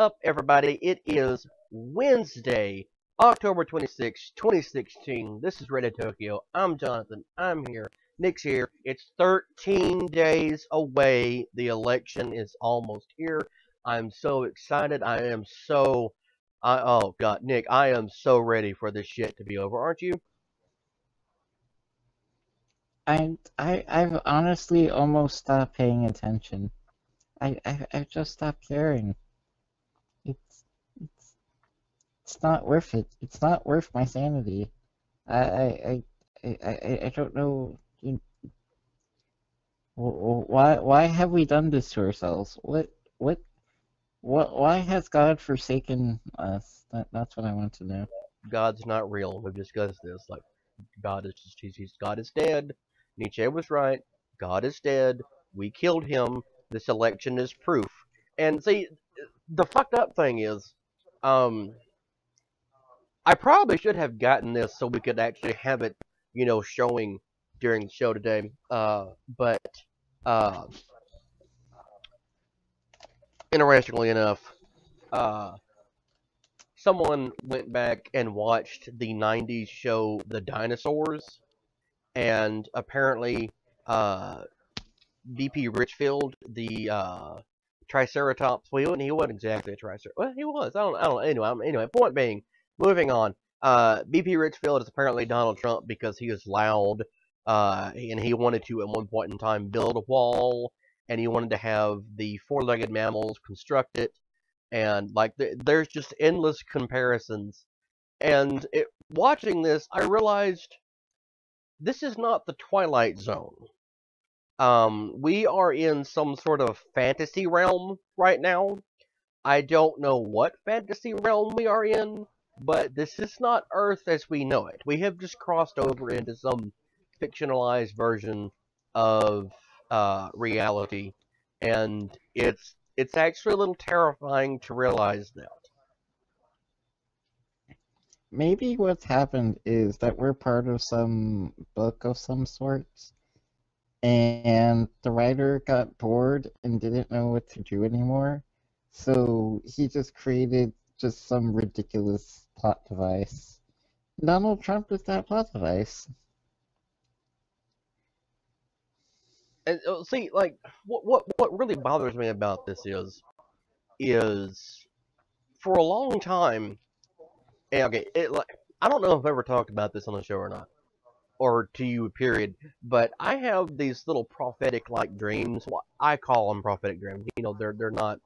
up, everybody? It is Wednesday, October 26, 2016. This is Radio Tokyo. I'm Jonathan. I'm here. Nick's here. It's 13 days away. The election is almost here. I'm so excited. Oh, God, Nick, I am so ready for this shit to be over, aren't you? I've honestly almost stopped paying attention. I've just stopped caring. It's it's it's not worth it. It's not worth my sanity. I I don't know. Why have we done this to ourselves? What why has God forsaken us? That's what I want to know. God's not real. We've discussed this. Like, God is dead. Nietzsche was right. God is dead. We killed him. This election is proof. And see, the fucked up thing is, um, I probably should have gotten this so we could actually have it, showing during the show today. But uh, interestingly enough, uh, someone went back and watched the '90s show The Dinosaurs, and apparently, uh, VP Richfield, the Triceratops. Well, he wasn't exactly a Triceratops. Well, he was. I don't. Anyway. Point being, moving on. VP Richfield is apparently Donald Trump because he is loud. And he wanted to at one point in time build a wall, and he wanted to have the four-legged mammals construct it, and like there's just endless comparisons. And watching this, I realized this is not the Twilight Zone. We are in some sort of fantasy realm right now. I don't know what fantasy realm we are in, but this is not Earth as we know it. We have just crossed over into some fictionalized version of reality, and it's actually a little terrifying to realize that. Maybe what's happened is that we're part of some book of some sorts, and the writer got bored and didn't know what to do anymore, so he just created just some ridiculous plot device. Donald Trump is that plot device. And see, like, what really bothers me about this is for a long time. And okay, I don't know if I've ever talked about this on the show or not, or to you, period. But I have these little prophetic like dreams. Well, I call them prophetic dreams. They're not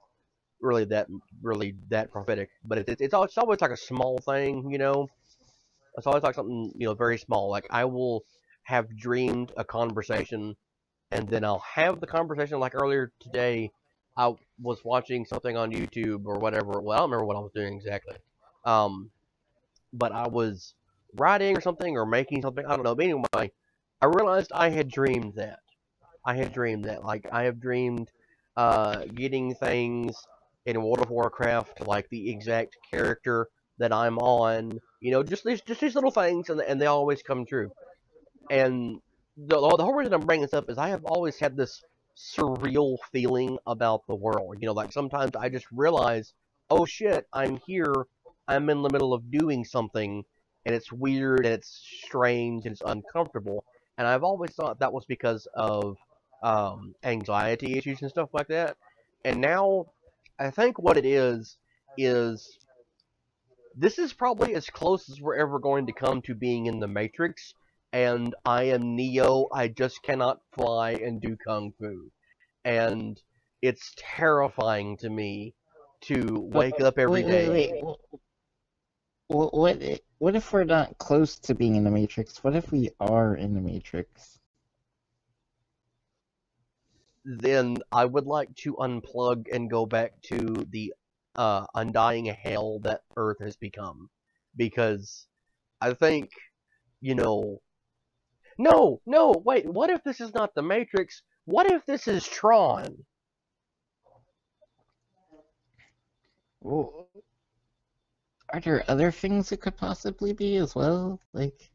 really that prophetic, but it's always like a small thing. It's always like something very small. Like I will have dreamed a conversation, and then I'll have the conversation. Like earlier today, I was watching something on YouTube or whatever. Well, I don't remember what I was doing exactly. Um, but I was writing or something or making something. I don't know. But anyway, I realized I had dreamed that. I had dreamed that. Like I have dreamed getting things in World of Warcraft, like the exact character that I'm on. Just these little things, and they always come true. And the whole reason I'm bringing this up is I have always had this surreal feeling about the world. Like sometimes I just realize, oh shit, I'm here. I'm in the middle of doing something, and it's weird, and it's strange, and it's uncomfortable. And I've always thought that was because of anxiety issues and stuff like that. And now, I think what it is this is probably as close as we're ever going to come to being in the Matrix. And I am Neo. I just cannot fly and do kung fu, and it's terrifying to me to wake up every day. Wait. What if we're not close to being in the Matrix? What if we are in the Matrix? Then I would like to unplug and go back to the undying hell that Earth has become. Because I think, you know. No, no, wait, what if this is not the Matrix? What if this is Tron? Well, are there other things it could possibly be as well? Like,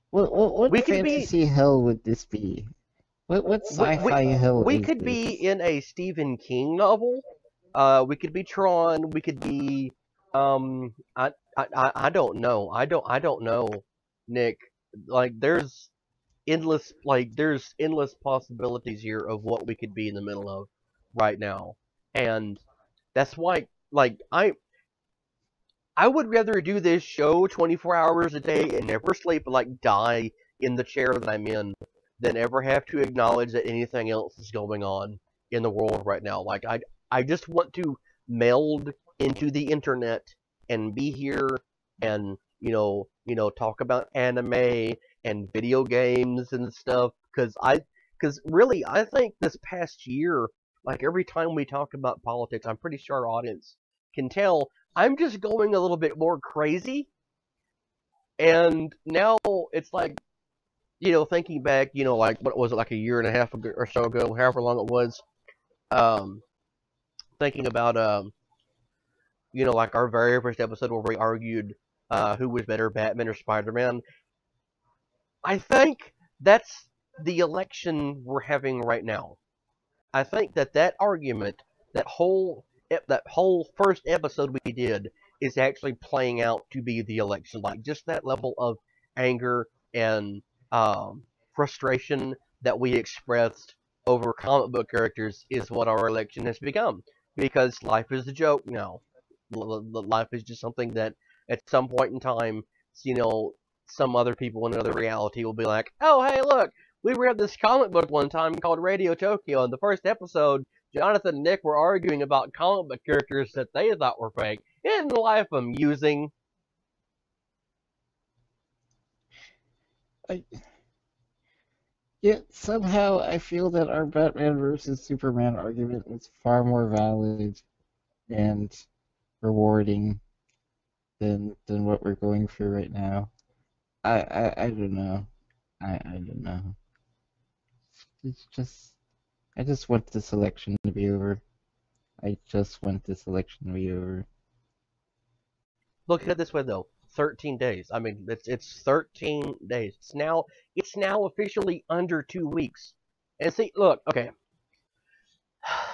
what We could be. fantasy hell would this be? What We, sci-fi hell we is could be this? in a Stephen King novel. We could be Tron. We could be I don't know. I don't know, Nick. Like there's endless possibilities here of what we could be in the middle of right now, and that's why I would rather do this show 24 hours a day and never sleep and die in the chair that I'm in than ever have to acknowledge that anything else is going on in the world right now. I just want to meld into the internet and be here and talk about anime and video games and stuff because really I think this past year, like every time we talk about politics, I'm pretty sure our audience can tell I'm just going a little bit more crazy. And now it's thinking back, what was it, like a year and a half ago or so ago, however long it was, um, thinking about, like our very first episode where we argued who was better, Batman or Spider-Man. I think that's the election we're having right now. I think that argument, that whole first episode we did, is actually playing out to be the election. Like just that level of anger and frustration that we expressed over comic book characters is what our election has become. Because life is a joke now. Life is just something that at some point in time, you know, some other people in another reality will be like, "Oh, hey, look, we read this comic book one time called Radio Tokyo. In the first episode, Jonathan and Nick were arguing about comic book characters that they thought were fake. Isn't life amusing?" I, yet somehow I feel that our Batman versus Superman argument was far more valid and rewarding than what we're going through right now. I don't know. I don't know. It's just I just want this election to be over. I just want this election to be over. Look at it this way, though. 13 days. I mean, it's 13 days. It's now officially under 2 weeks. And see, look, okay,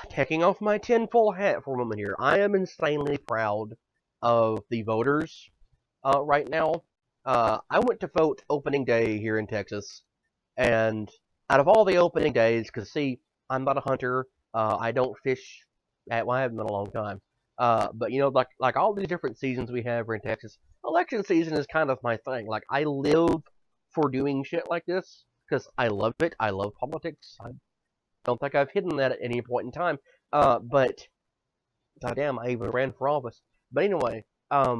taking off my tinfoil hat for a moment here, I am insanely proud of the voters right now. I went to vote opening day here in Texas, and out of all the opening days, because see, I'm not a hunter, I don't fish. Well, I haven't been a long time. But like all these different seasons we have here in Texas, election season is kind of my thing. Like I live for doing shit like this because I love it. I love politics. I don't think I've hidden that at any point in time. But goddamn, I even ran for office. But anyway, I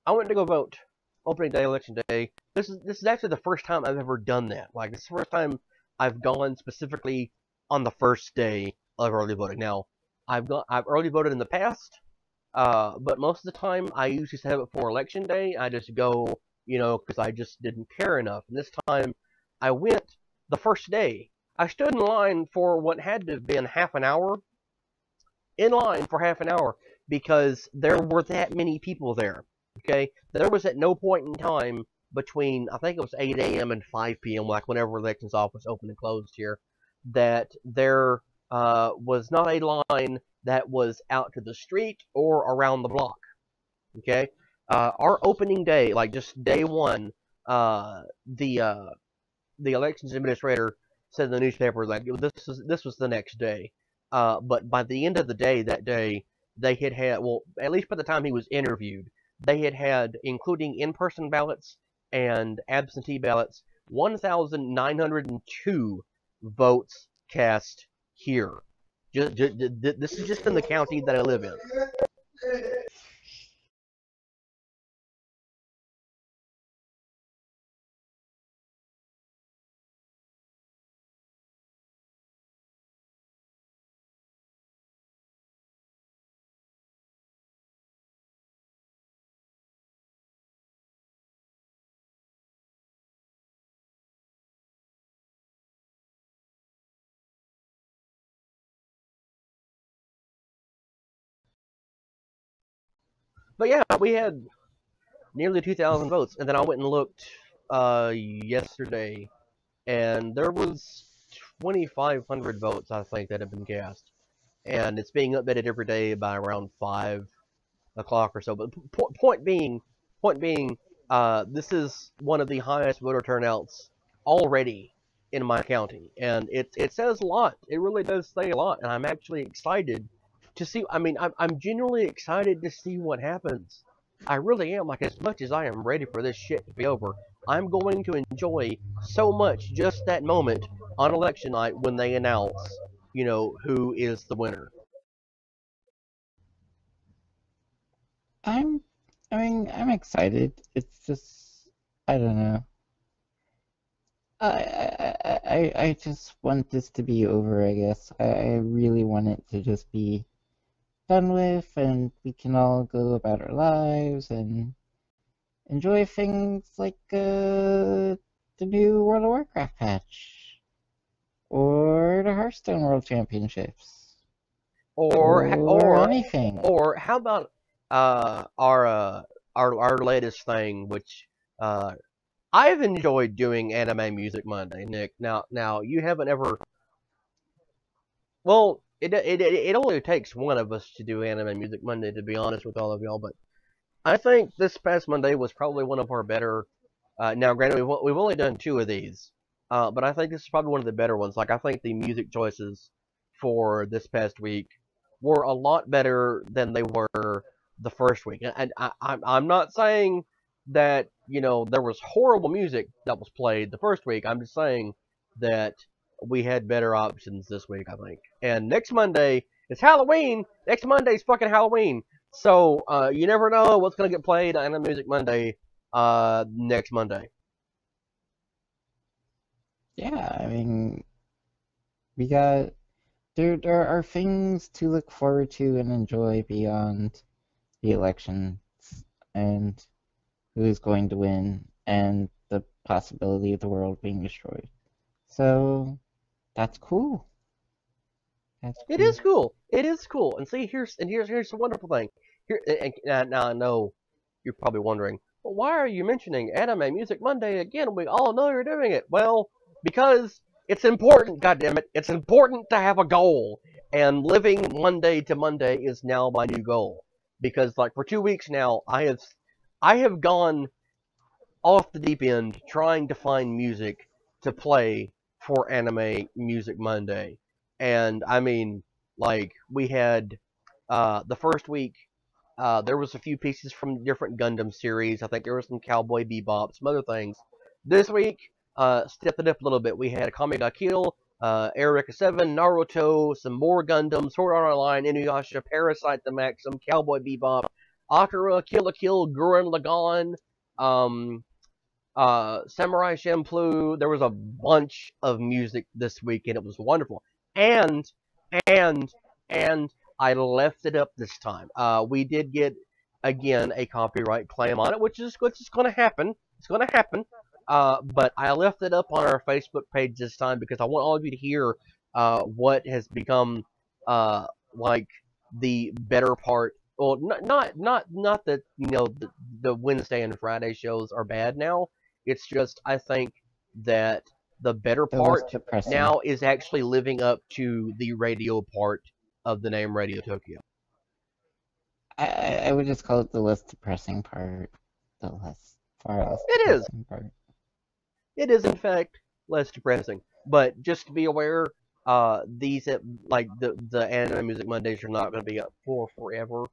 went to go vote opening day, election day. This is actually the first time I've ever done that. Like this is the first time I've gone specifically on the first day of early voting. Now, I've early voted in the past, but most of the time I usually just have it for election day. I just go, because I just didn't care enough. And this time I went the first day. I stood in line for what had to have been half an hour, in line for half an hour because there were that many people there. Okay, there was at no point in time between I think it was 8 a.m. and 5 p.m. like whenever elections office opened and closed here, that there was not a line that was out to the street or around the block. Okay, our opening day, like just day one, the elections administrator said in the newspaper like this was the next day. But by the end of the day, that day, they had well, at least by the time he was interviewed, they had including in-person ballots and absentee ballots, 1,902 votes cast here. This is just in the county that I live in. But yeah, we had nearly 2,000 votes, and then I went and looked yesterday, and there was 2,500 votes I think that have been cast. and it's being updated every day by around 5 o'clock or so. But point being, this is one of the highest voter turnouts already in my county, and it says a lot. It really does say a lot, and I'm actually excited to see. I mean, I'm genuinely excited to see what happens. I really am. Like, as much as I am ready for this shit to be over, I'm going to enjoy so much just that moment on election night when they announce, who is the winner. I'm, I'm excited. It's just, I don't know. I just want this to be over, I guess. I really want it to just be done with, and we can all go about our lives and enjoy things like the new World of Warcraft patch, or the Hearthstone World Championships, or Or anything. or how about our latest thing, which I've enjoyed doing Anime Music Monday, Nick. Now you haven't ever. Well, it only takes one of us to do Anime Music Monday, to be honest with all of y'all. But I think this past Monday was probably one of our better. Now, granted, we've only done two of these, but I think this is probably one of the better ones. Like, I think the music choices for this past week were a lot better than they were the first week. And I'm not saying that there was horrible music that was played the first week. I'm just saying that we had better options this week, I think. And next Monday is Halloween. Next Monday is fucking Halloween. So you never know what's gonna get played on a Music Monday next Monday. Yeah, we got there are things to look forward to and enjoy beyond the elections and who's going to win and the possibility of the world being destroyed. So that's cool. That's It cool. is cool. It is cool. And see, here's the wonderful thing. Here, and now I know you're probably wondering, well, why are you mentioning Anime Music Monday again? We all know you're doing it. Well, because it's important. Goddammit, it's important to have a goal. And living Monday to Monday is now my new goal. Because like for 2 weeks now, I have gone off the deep end trying to find music to play for Anime Music Monday. And I mean, like, we had the first week, there was a few pieces from different Gundam series. I think there was some Cowboy Bebop, some other things. This week, stepped it up a little bit. We had Akame ga Kill, Eureka 7, Naruto, some more Gundam, Sword Art Online, Inuyasha, Parasite the Maxim, Cowboy Bebop, Akira, Kill la Kill, Gurren Lagann, um, Samurai Champloo. There was a bunch of music this week, and it was wonderful. And and and I left it up this time. We did get again a copyright claim on it, which is going to happen. It's going to happen. But I left it up on our Facebook page this time because I want all of you to hear what has become like the better part. Well, not that the Wednesday and Friday shows are bad now. It's just I think that the better The less part depressing. now is actually living up to the radio part of the name Radio Tokyo. I would just call it the less depressing part. The far less It is. depressing part. It is in fact less depressing. But just to be aware, these like the Anime Music Mondays are not going to be up for forever.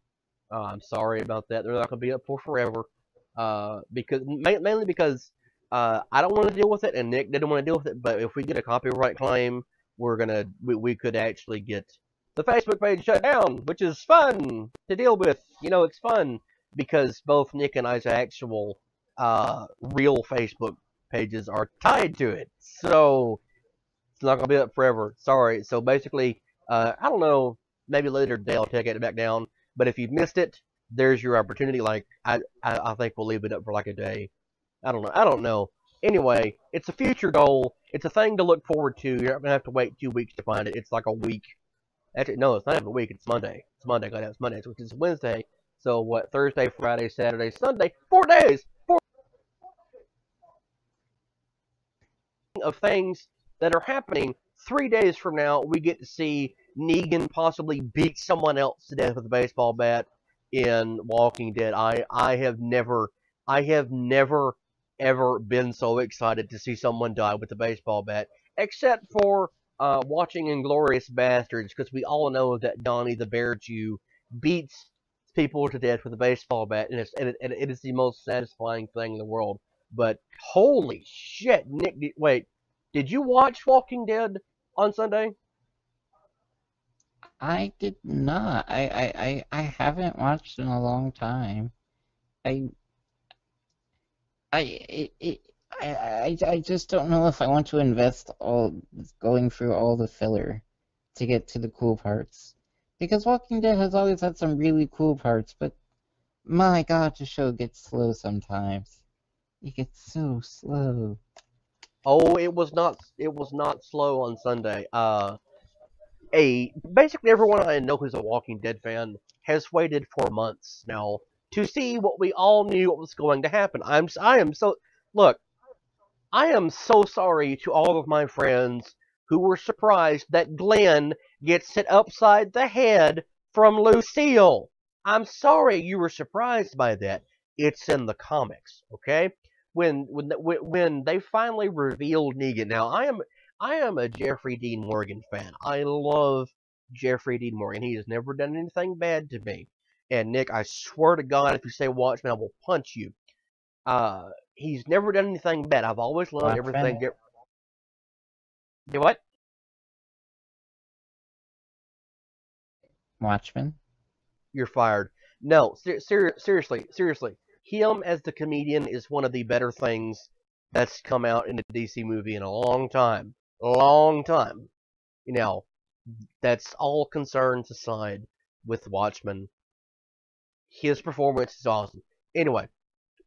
I'm sorry about that. They're not going to be up for forever. Because mainly because I don't want to deal with it, and Nick didn't want to deal with it. But if we get a copyright claim, we could actually get the Facebook page shut down, which is fun to deal with. It's fun because both Nick and I's actual real Facebook pages are tied to it, so it's not gonna be up forever. Sorry. So basically, I don't know. Maybe later today I'll take it back down. But if you've missed it, there's your opportunity. Like I think we'll leave it up for like a day. I don't know. I don't know. Anyway, it's a future goal. It's a thing to look forward to. You're not gonna have to wait 2 weeks to find it. It's like a week. Actually, no, it's not even a week. It's Monday. It's Monday. God, it's Monday, which is Wednesday. So what? Thursday, Friday, Saturday, Sunday. 4 days. Of things that are happening. 3 days from now, we get to see Negan possibly beats someone else to death with a baseball bat in Walking Dead. I have never ever been so excited to see someone die with a baseball bat, except for watching Inglorious Bastards, because we all know that Donnie the Bear Jew beats people to death with a baseball bat, and it is the most satisfying thing in the world. But holy shit, Nick! Wait, did you watch Walking Dead on Sunday? I did not. I haven't watched in a long time. I I it, it I just don't know if I want to invest all going through all the filler to get to the cool parts. Because Walking Dead has always had some really cool parts, but my God, the show gets slow sometimes. It gets so slow. Oh, it was not slow on Sunday. A basically everyone I know who's a Walking Dead fan has waited for months now to see what we all knew what was going to happen. I am so look. I am so sorry to all of my friends who were surprised that Glenn gets hit upside the head from Lucille. I'm sorry you were surprised by that. It's in the comics, okay? When they finally revealed Negan. Now I am a Jeffrey Dean Morgan fan. I love Jeffrey Dean Morgan. He has never done anything bad to me. And Nick, I swear to God, if you say Watchmen, I will punch you. He's never done anything bad. I've always loved Watchmen? everything. Do what? Watchmen? You're fired. No, seriously. Him as the comedian is one of the better things that's come out in a DC movie in a long time. Long time. You know, that's all concerns aside with Watchmen. His performance is awesome. Anyway,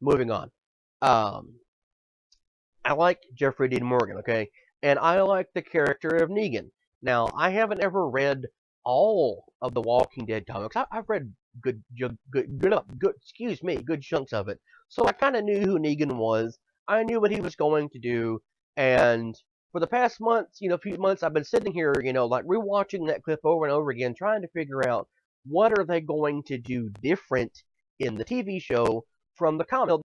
moving on. Um, I like Jeffrey Dean Morgan, okay? And I like the character of Negan. Now, I haven't ever read all of the Walking Dead comics. Have read good chunks of it. So I kind of knew who Negan was. I knew what he was going to do. And for the past months, few months, I've been sitting here, like rewatching that clip over and over again, trying to figure out what are they going to do different in the TV show from the comic.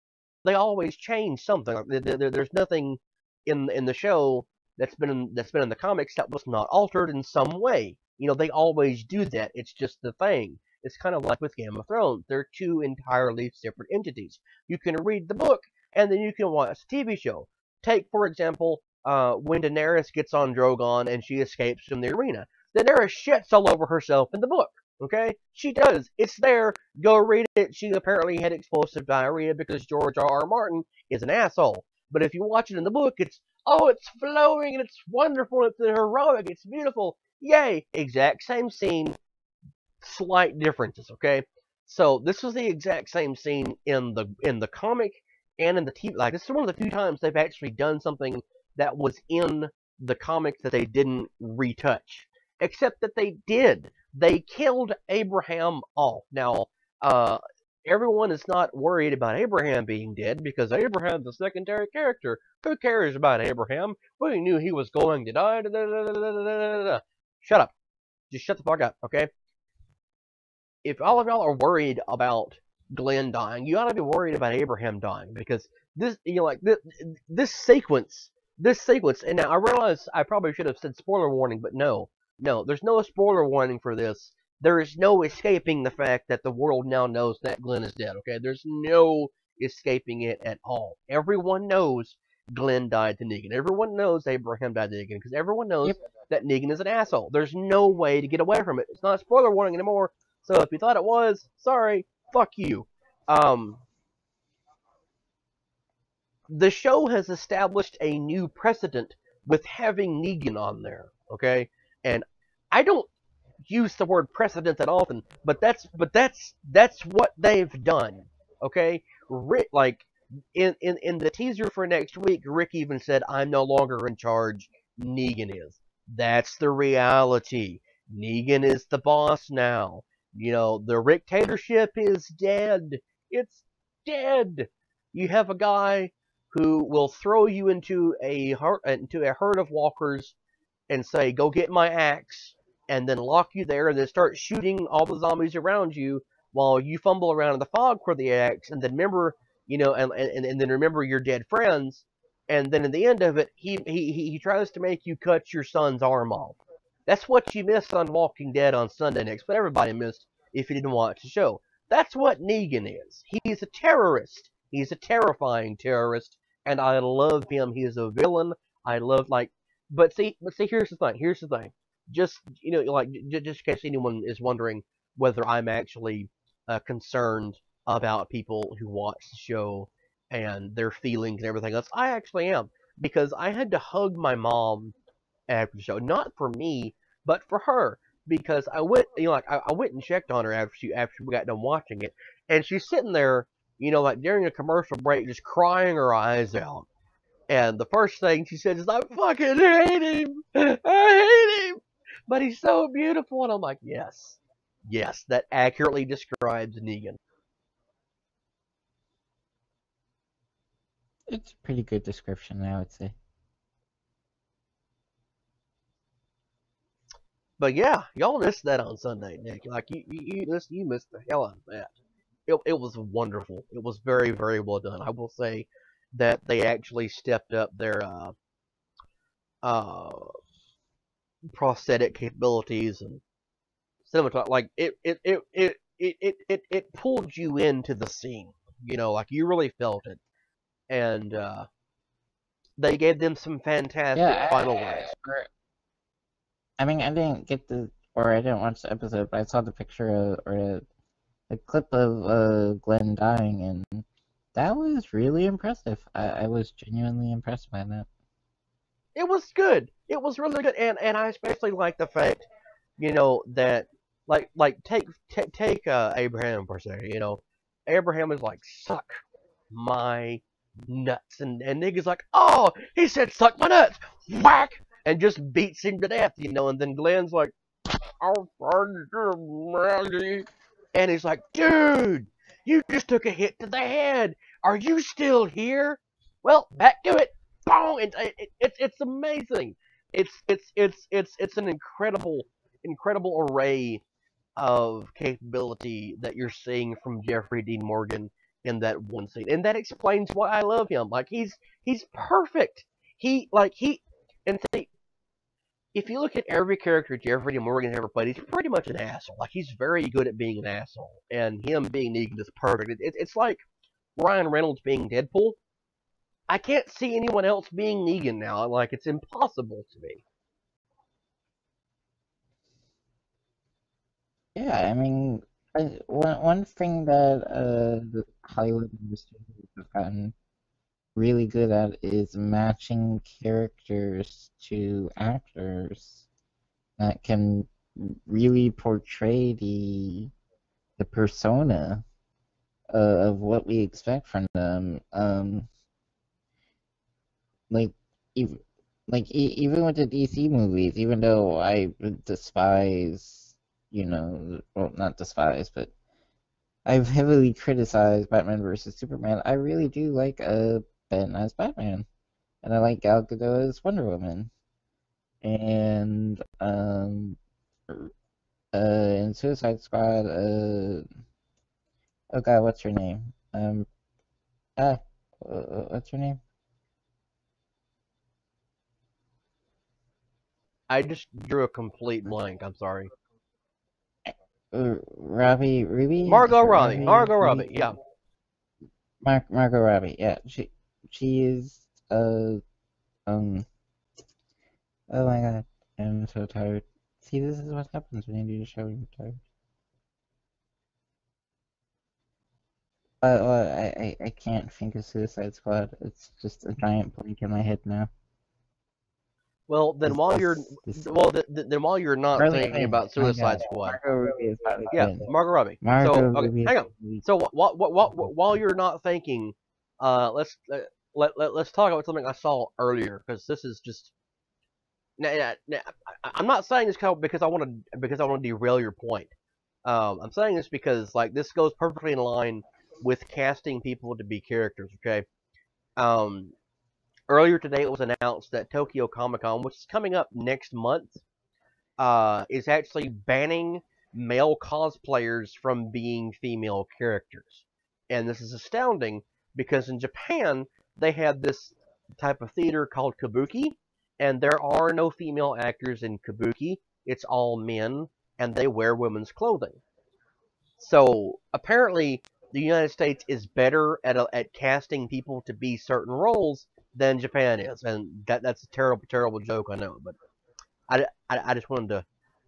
They always change something. There's nothing in the show that's been in the comics that was not altered in some way. They always do that. It's just the thing. It's kind of like with Game of Thrones. They're two entirely separate entities. You can read the book and then you can watch the TV show. Take, for example, when Daenerys gets on Drogon and she escapes from the arena. Daenerys shits all over herself in the book. Okay? She does. It's there. Go read it. She apparently had explosive diarrhea because George R. Martin is an asshole. But if you watch it in the book, it's flowing and it's wonderful. It's heroic. It's beautiful. Yay. Exact same scene. Slight differences. Okay? So this was the exact same scene in the comic and in the TV. Like, this is one of the few times they've actually done something that was in the comic that they didn't retouch. Except that they did. They killed Abraham off. Now, everyone is not worried about Abraham being dead because Abraham's a secondary character. Who cares about Abraham? We knew he was going to die. Shut up. Just shut the fuck up, okay? If all of y'all are worried about Glenn dying, you ought to be worried about Abraham dying because this sequence, and now I realize I probably should have said spoiler warning, but no, there's no spoiler warning for this. There is no escaping the fact that the world now knows that Glenn is dead, okay? There's no escaping it at all. Everyone knows Glenn died to Negan. Everyone knows Abraham died to Negan because everyone knows Yep. that Negan is an asshole. There's no way to get away from it. It's not a spoiler warning anymore. So if you thought it was, sorry, fuck you. The show has established a new precedent with having Negan on there, okay? And I don't use the word precedent that often, but that's what they've done, okay? Rick, like in the teaser for next week, Rick even said, "I'm no longer in charge. Negan is." That's the reality. Negan is the boss now. The dictatorship is dead. It's dead. You have a guy who will throw you into a herd of walkers and say, "Go get my axe," and then lock you there and then start shooting all the zombies around you while you fumble around in the fog for the axe, and then remember, and then remember your dead friends, and then at the end of it, he tries to make you cut your son's arm off. That's what you missed on Walking Dead on Sunday next, but everybody missed if you didn't watch the show. That's what Negan is. He's a terrorist. He's a terrifying terrorist, and I love him. He is a villain. I love but see, here's the thing. Here's the thing. Just just in case anyone is wondering whether I'm actually concerned about people who watch the show and their feelings and everything else. I actually am, because I had to hug my mom after the show, not for me, but for her, because I went, I went and checked on her after we got done watching it, and she's sitting there, like during a commercial break, just crying her eyes out. And the first thing she said is, "I fucking hate him. I hate him, but he's so beautiful." And I'm like, yes, yes, that accurately describes Negan. It's a pretty good description, I would say. But yeah, y'all missed that on Sunday, Nick. Like you missed the hell out of that. It was wonderful. It was very, very well done. I will say that they actually stepped up their uh, prosthetic capabilities and cinematography. Like it pulled you into the scene. Like you really felt it, and they gave them some fantastic Yeah, final words. I mean, I didn't get or I didn't watch the episode, but I saw the picture or the clip of Glenn dying, and that was really impressive. I was genuinely impressed by that. It was good. It was really good, and I especially like the fact, that take Abraham per se. Abraham is like, suck my nuts, and nigga's like, oh, he said suck my nuts, whack, and just beats him to death. And then Glenn's like, oh, and he's like, dude, you just took a hit to the head. Are you still here? Well, back to it. Boom! It's amazing. It's an incredible array of capability that you're seeing from Jeffrey Dean Morgan in that one scene, and that explains why I love him. Like he's perfect. And see, if you look at every character Jeffrey Dean Morgan ever played, he's pretty much an asshole. Like he's very good at being an asshole, and him being Negan is perfect. It's like Ryan Reynolds being Deadpool. I can't see anyone else being Negan now. Like it's impossible to me. Yeah, I mean, one thing that the Hollywood industry has gotten really good at is matching characters to actors that can really portray the persona of what we expect from them. Like even even with the DC movies, even though I despise, well, not despise, but I've heavily criticized Batman versus Superman. I really do like Ben as Batman, and I like Gal Gadot as Wonder Woman, and in Suicide Squad, oh God, what's her name? What's her name? I just drew a complete blank. I'm sorry. Robbie Ruby? Margot Robbie. Margot Robbie. Yeah. Margot Robbie. Yeah, she is oh my God, I'm so tired. See, this is what happens when you do the show and you're tired. Well, I can't think of Suicide Squad. It's just a giant blank in my head now. Well, then while you're not Harley thinking Quinn. about Suicide Squad, Margot Robbie is Harley yeah, Quinn. Margot Robbie. Margot So Robbie hang is on. So while you're not thinking, let's talk about something I saw earlier, because this is just. I'm not saying this because I want to derail your point. I'm saying this because this goes perfectly in line with casting people to be characters. Okay. Um, Earlier today, it was announced that Tokyo Comic Con, which is coming up next month, is actually banning male cosplayers from being female characters. And this is astounding because in Japan, they have this type of theater called kabuki, and there are no female actors in kabuki. It's all men, and they wear women's clothing. So apparently, the United States is better at casting people to be certain roles than Japan is, and that's a terrible, terrible joke, I know, but I just wanted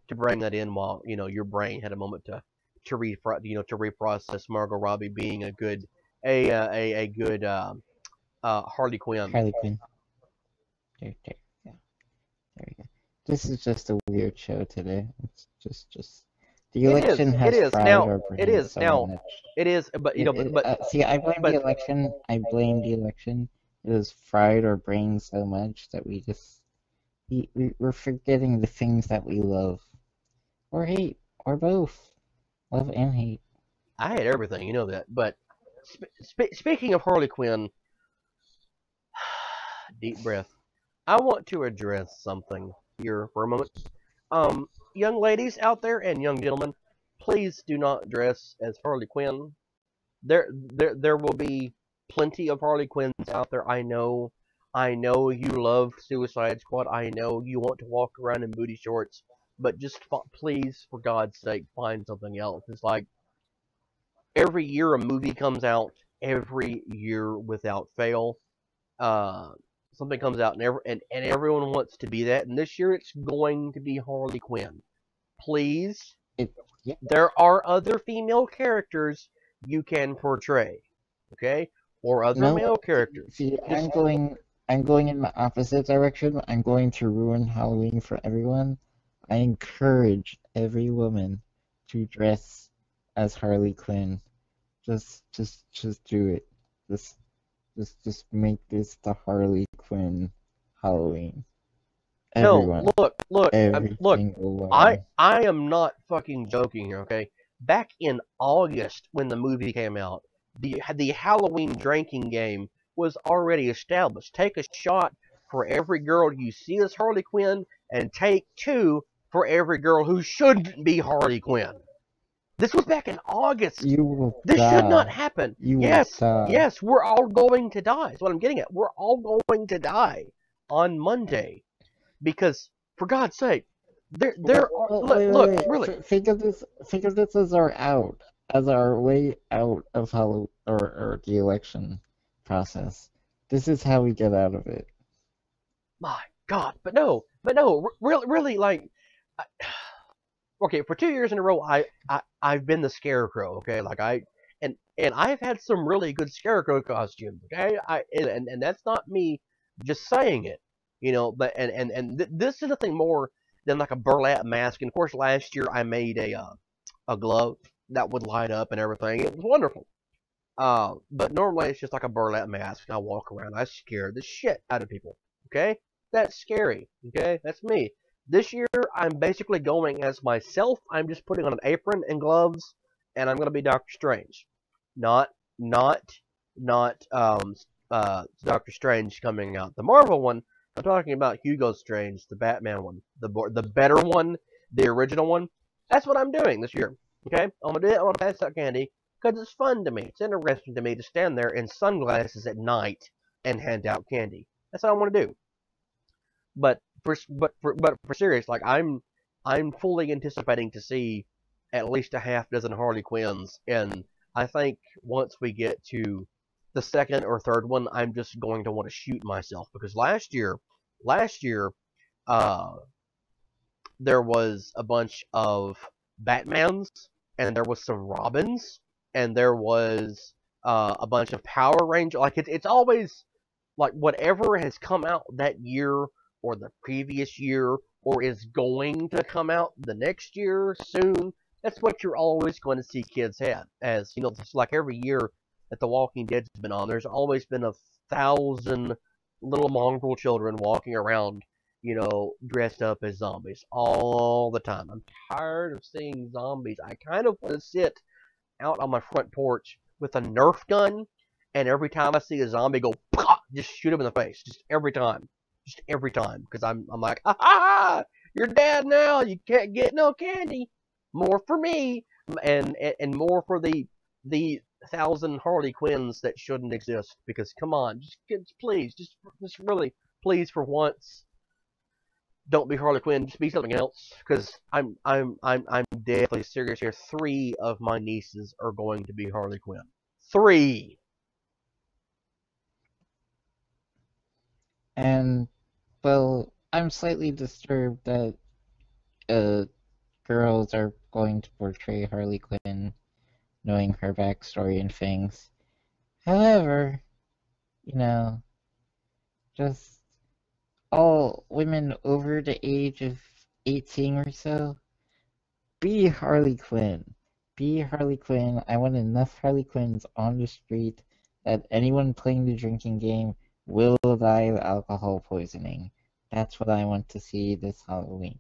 to bring that in while your brain had a moment to reprocess Margot Robbie being a good Harley Quinn. Harley Quinn. There, yeah, there we go. This is just a weird show today. It's just the It is. election It has is fried now. our It brains is so now. much. It is. But See, I blame the but election. I blame the election. It has fried our brains so much that we're forgetting the things that we love or hate or both. Love and hate. I hate everything. You know that. But speaking of Harley Quinn, deep breath. I want to address something here for a moment. Young ladies out there and young gentlemen, please do not dress as Harley Quinn. There will be plenty of Harley Quinns out there. I know you love Suicide Squad. I know you want to walk around in booty shorts, but just please, for God's sake, find something else. It's like every year a movie comes out, every year without fail. Uh, Something comes out, and everyone wants to be that. And this year it's going to be Harley Quinn. Please, It, yeah. there are other female characters you can portray, okay, or other No, male characters. see, Just I'm going in the opposite direction. I'm going to ruin Halloween for everyone. I encourage every woman to dress as Harley Quinn. Just do it. Just, just make this the Harley Quinn Halloween. no, Everyone, every look. single I one. I am not fucking joking here, okay? Back in August when the movie came out, the Halloween drinking game was already established. Take a shot for every girl you see as Harley Quinn, and take two for every girl who shouldn't be Harley Quinn. This was back in August. You will This should not die. happen. You will Yes, die. yes, we're all going to die. That's what I'm getting at. We're all going to die on Monday because, for God's sake, there are look really. Think of this as our out, as our way out of Halloween or the election process. This is how we get out of it. My God, but no, really, like, okay, for 2 years in a row, I've been the scarecrow. Okay, like and I've had some really good scarecrow costumes. Okay, and that's not me just saying it, But this is nothing more than like a burlap mask. And of course, last year I made a glove that would light up and everything. It was wonderful. But normally it's just like a burlap mask. I walk around. I scare the shit out of people. Okay, that's scary. Okay, that's me. This year I'm basically going as myself. I'm just putting on an apron and gloves, and I'm gonna be Doctor Strange. Not not not Doctor Strange coming out the Marvel one. I'm talking about Hugo Strange, the Batman one, the better one, the original one. That's what I'm doing this year. Okay, I'm gonna do it. I'm gonna pass out candy because it's fun to me. It's interesting to me to stand there in sunglasses at night and hand out candy. That's what I want to do. But for serious, like I'm fully anticipating to see at least a half dozen Harley Quinns, and I think once we get to the second or third one, I'm just going to want to shoot myself because last year, uh, there was a bunch of Batmans, and there was some Robins, and there was a bunch of Power Rangers. Like it's always like whatever has come out that year or the previous year or is going to come out the next year soon. That's what you're always going to see kids have. As it's like every year that The Walking Dead's been on, there's always been 1,000 little mongrel children walking around, dressed up as zombies all the time. I'm tired of seeing zombies. I kind of want to sit out on my front porch with a Nerf gun, and every time I see a zombie go, pop, just shoot him in the face. Just every time, because I'm like, ah, You're dad now. You can't get no candy. More for me, and more for the thousand Harley Quinns that shouldn't exist. Because come on, please, just really, please for once, don't be Harley Quinn. Just be something else. Because I'm deathly serious here. 3 of my nieces are going to be Harley Quinn. 3. And, well, I'm slightly disturbed that uh, girls are going to portray Harley Quinn, knowing her backstory and things. However, you know, just all women over the age of 18 or so, be Harley Quinn. Be Harley Quinn. I want enough Harley Quinns on the street that anyone playing the drinking game will die of alcohol poisoning. That's what I want to see this Halloween.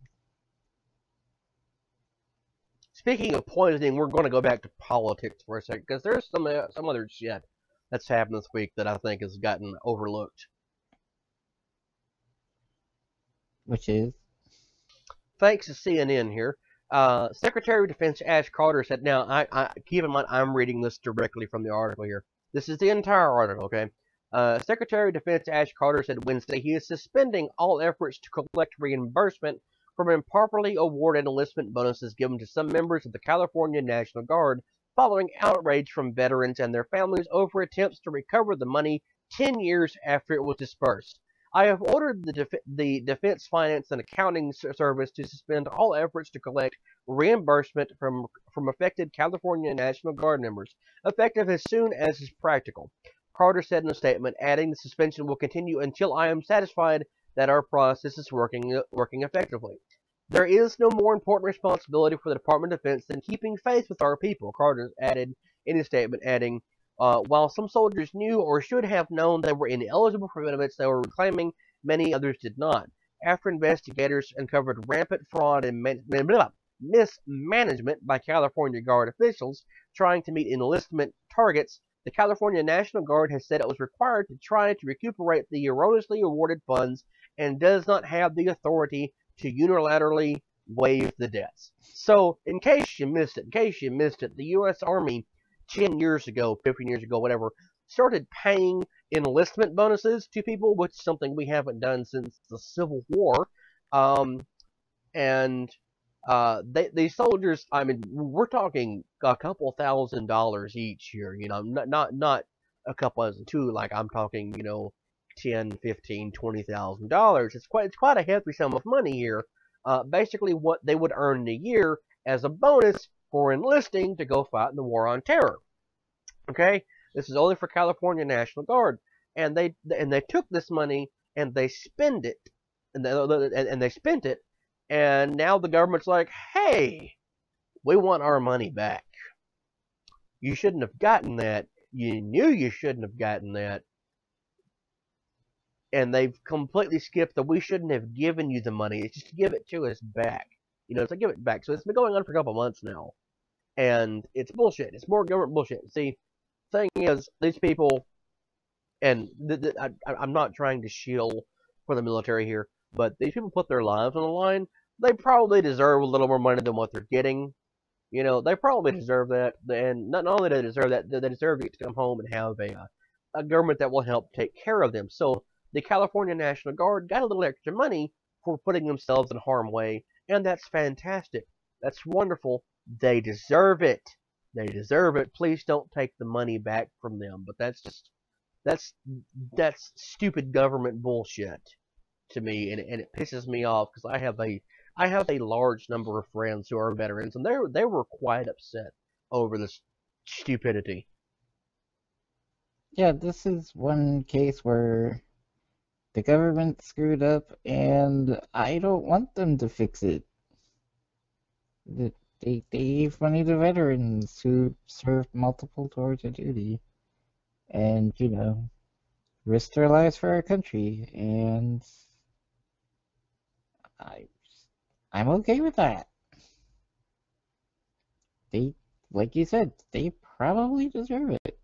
Speaking of poisoning, we're going to go back to politics for a second because there's some other shit that's happened this week that I think has gotten overlooked. Which is, Thanks to CNN here, Secretary of Defense Ash Carter said. Now, I keep in mind I'm reading this directly from the article here. This is the entire article, okay? Secretary of Defense Ash Carter said Wednesday he is suspending all efforts to collect reimbursement from improperly awarded enlistment bonuses given to some members of the California National Guard following outrage from veterans and their families over attempts to recover the money 10 years after it was dispersed. I have ordered the Defense Finance and Accounting Service to suspend all efforts to collect reimbursement from affected California National Guard members, effective as soon as is practical. Carter said in a statement, adding the suspension will continue until I am satisfied that our process is working effectively. There is no more important responsibility for the Department of Defense than keeping faith with our people, Carter added in his statement, adding, while some soldiers knew or should have known they were ineligible for benefits they were reclaiming, many others did not. After investigators uncovered rampant fraud and mismanagement by California Guard officials trying to meet enlistment targets, the California National Guard has said it was required to try to recuperate the erroneously awarded funds and does not have the authority to unilaterally waive the debts. So, in case you missed it, the U.S. Army 10 years ago, 15 years ago, whatever, started paying enlistment bonuses to people, which is something we haven't done since the Civil War. And these soldiers, I mean, we're talking a couple $1,000s each year, not a couple thousand too, like I'm talking, 10, 15, $20,000. It's quite a hefty sum of money here. Basically what they would earn in a year as a bonus for enlisting to go fight in the war on terror. Okay, this is only for California National Guard, and they took this money and they spent it, and they spent it, and now the government's like, hey, we want our money back. You shouldn't have gotten that. You knew you shouldn't have gotten that. And they've completely skipped the we shouldn't have given you the money. It's just to give it to us back. It's like give it back. So it's been going on for a couple months now. And it's bullshit. It's more government bullshit. See, thing is, these people, and I'm not trying to shill for the military here, but these people put their lives on the line. They probably deserve a little more money than what they're getting. They probably deserve that. And not only do they deserve that, they deserve to come home and have a government that will help take care of them. So the California National Guard got a little extra money for putting themselves in harm's way, and that's fantastic. That's wonderful. They deserve it. They deserve it. Please don't take the money back from them. But that's stupid government bullshit to me, and it pisses me off because I have a large number of friends who are veterans, and they were quite upset over this stupidity. yeah, this is one case where the government screwed up, and I don't want them to fix it. They gave money to veterans who served multiple tours of duty and, risked their lives for our country, and I, I'm okay with that. They, like you said, they probably deserve it.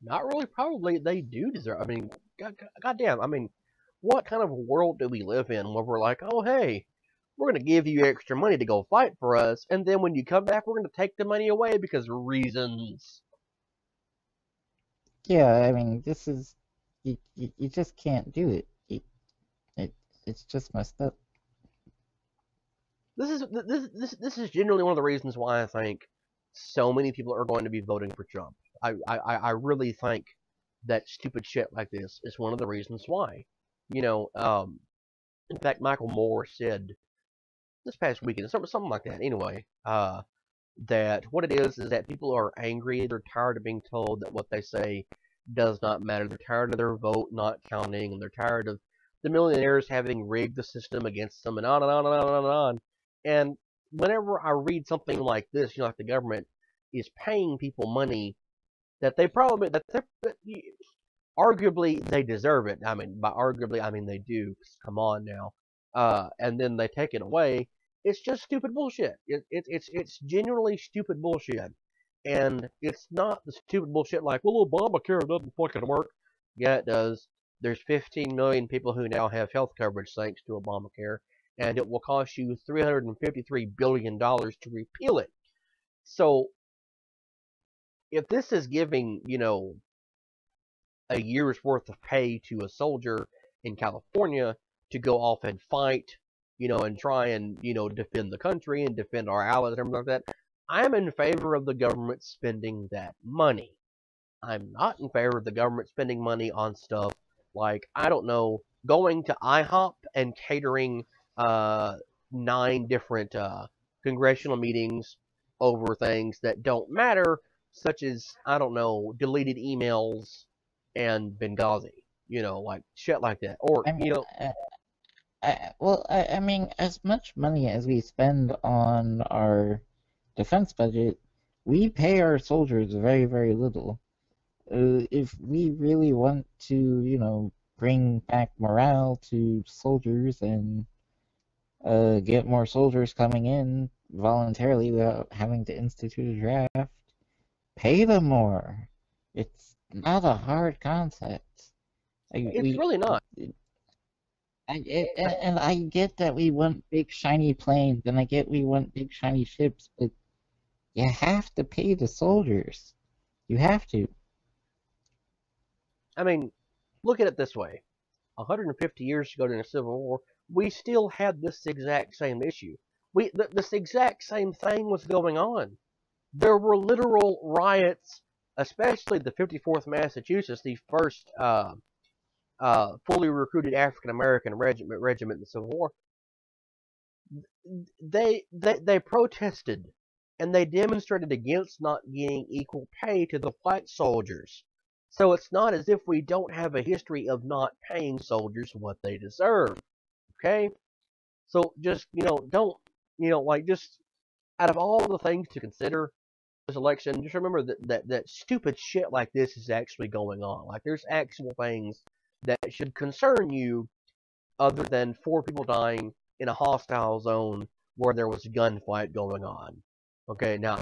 Not really, probably they do deserve. I mean, goddamn. I mean, what kind of world do we live in where we're like, oh hey, we're gonna give you extra money to go fight for us, and then when you come back, we're gonna take the money away because reasons. Yeah, I mean, this is you just can't do it. It it's just messed up. This is generally one of the reasons why I think so many people are going to be voting for Trump. I really think that stupid shit like this is one of the reasons why. You know, in fact, Michael Moore said this past weekend, something like that. Anyway, that what it is that people are angry. They're tired of being told that what they say does not matter. They're tired of their vote not counting, and they're tired of the millionaires having rigged the system against them, and on and on and on and on. And whenever I read something like this, like the government is paying people money that they probably that they arguably they deserve it. I mean, by arguably I mean they do. Come on now. And then they take it away. It's just stupid bullshit. It's genuinely stupid bullshit. And it's not the stupid bullshit like, well, Obamacare doesn't fucking work. Yeah, it does. There's 15 million people who now have health coverage thanks to Obamacare, and it will cost you $353 billion to repeal it. So, if this is giving, a year's worth of pay to a soldier in California to go off and fight, and try and, defend the country and defend our allies and everything like that, I'm in favor of the government spending that money. I'm not in favor of the government spending money on stuff like, I don't know, going to IHOP and catering 9 different congressional meetings over things that don't matter, such as, I don't know, deleted emails and Benghazi, like shit like that. Or, I mean, I mean, as much money as we spend on our defense budget, we pay our soldiers very, very little. If we really want to, bring back morale to soldiers and get more soldiers coming in voluntarily without having to institute a draft, pay them more. It's not a hard concept. it's really not. And I get that we want big shiny planes, and I get we want big shiny ships, but you have to pay the soldiers. You have to. I mean, look at it this way. 150 years ago during the Civil War, we still had this exact same issue. This exact same thing was going on. There were literal riots, especially the 54th Massachusetts, the first fully recruited African American regiment in the Civil War. They protested and they demonstrated against not getting equal pay to the white soldiers. So it's not as if we don't have a history of not paying soldiers what they deserve. Okay? So just, don't, just out of all the things to consider this election, just remember that stupid shit like this is actually going on. Like, there's actual things that should concern you other than 4 people dying in a hostile zone where there was a gunfight going on. Okay, now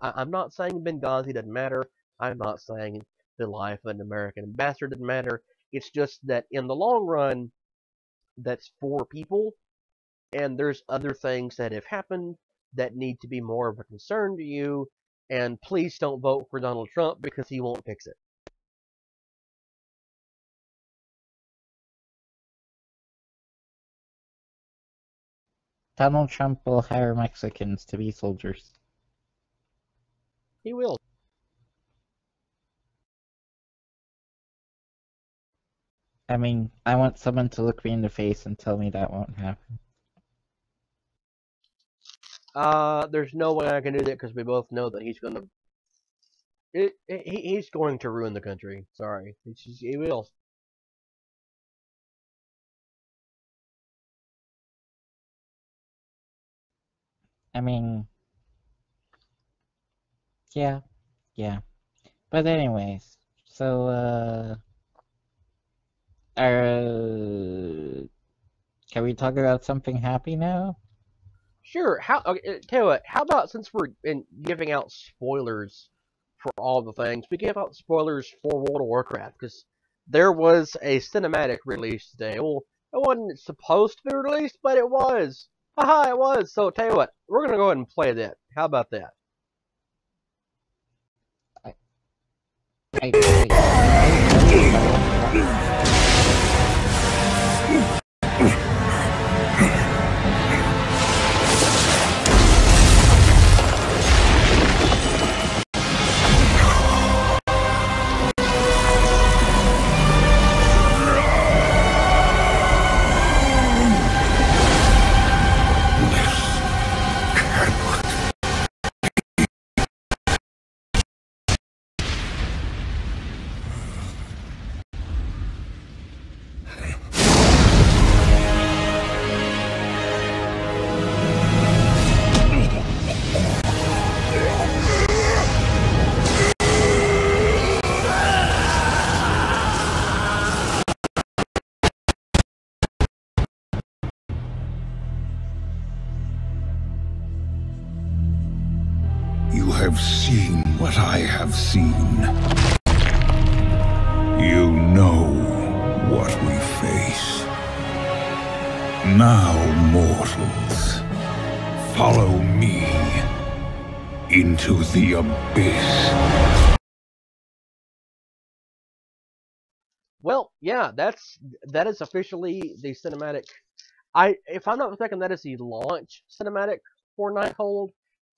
I'm not saying Benghazi doesn't matter. I'm not saying the life of an American ambassador doesn't matter. It's just that in the long run, that's 4 people, and there's other things that have happened that need to be more of a concern to you. And please don't vote for Donald Trump because he won't fix it. Donald Trump will hire Mexicans to be soldiers. He will. I mean, I want someone to look me in the face and tell me that won't happen. There's no way I can do that because we both know that he's going to ruin the country. Sorry, he will. I mean, yeah, yeah. But anyways, so can we talk about something happy now? Sure. Okay, tell you what. How about since we're giving out spoilers for all the things, we give out spoilers for World of Warcraft because there was a cinematic release today. Well, it wasn't supposed to be released, but it was. Haha, it was. So tell you what, we're gonna go ahead and play that. How about that? I, I do, but I want to watch. You have seen what I have seen. You know what we face. Now, mortals, follow me into the abyss. Well, yeah, that is officially the cinematic. If I'm not mistaken, that is the launch cinematic for Nighthold.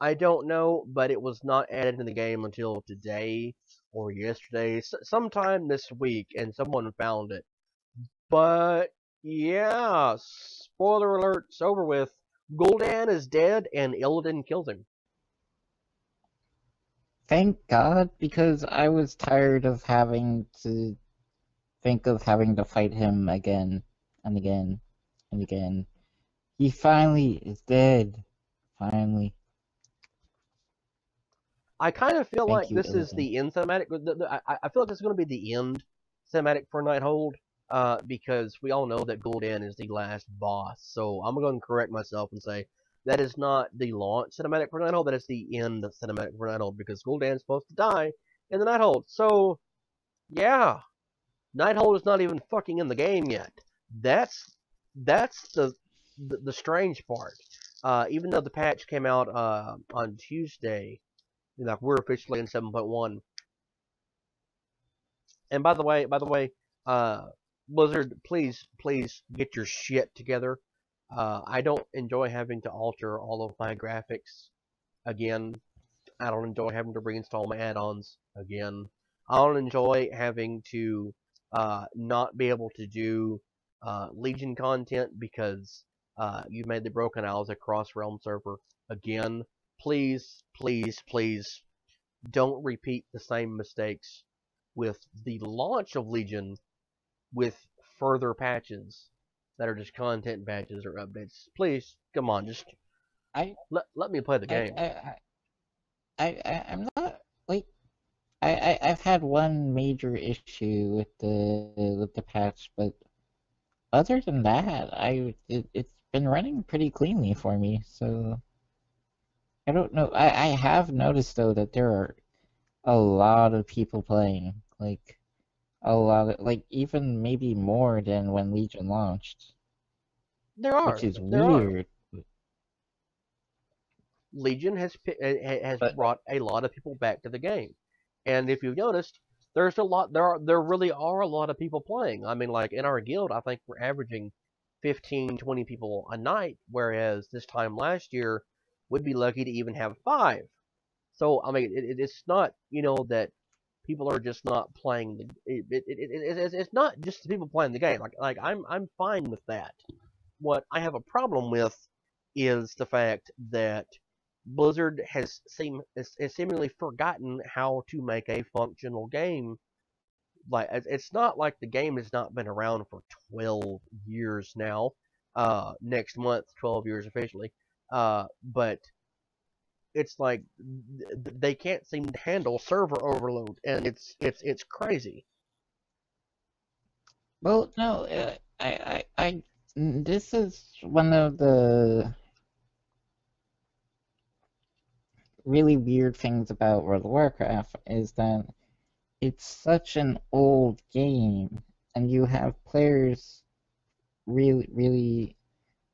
I don't know, but it was not added in the game until today or yesterday, sometime this week, and someone found it. But yeah, spoiler alert, it's over with. Gul'dan is dead, and Illidan kills him. Thank God, because I was tired of having to think of having to fight him again and again and again. He finally is dead. Finally. I kind of feel Thank like you, this is Illidan. the end cinematic. I feel like this is going to be the end cinematic for Nighthold, because we all know that Gul'dan is the last boss. So I'm going to correct myself and say that is not the launch cinematic for Nighthold. That is the end cinematic for Nighthold, because Gul'dan is supposed to die in the Nighthold. So yeah, Nighthold is not even fucking in the game yet. That's the strange part. Even though the patch came out on Tuesday, like we're officially in 7.1. And by the way, uh, Blizzard, please get your shit together. I don't enjoy having to alter all of my graphics again. I don't enjoy having to reinstall my add-ons again. I don't enjoy having to not be able to do Legion content because you made the Broken Isles a cross-realm server again. Please, don't repeat the same mistakes with the launch of Legion with further patches that are just content patches or updates. Please, come on, just I let me play the I game. I'm not like I've had one major issue with the patch, but other than that, it's been running pretty cleanly for me. So I don't know. I have noticed though that there are a lot of people playing, like a lot of like even maybe more than when Legion launched, There which are, is there are. weird. Legion has But brought a lot of people back to the game, and if you've noticed, there's a lot. There really are a lot of people playing. I mean, like in our guild, I think we're averaging 15, 20 people a night, whereas this time last year, we'd be lucky to even have 5. So I mean, it's not that people are just not playing the. It's not just the people playing the game. Like I'm fine with that. What I have a problem with is the fact that Blizzard has seemingly forgotten how to make a functional game. Like it's not like the game has not been around for 12 years now. Next month, 12 years officially. But it's like they can't seem to handle server overload, and it's crazy. well, no, this is one of the really weird things about World of Warcraft is that it's such an old game, and you have players really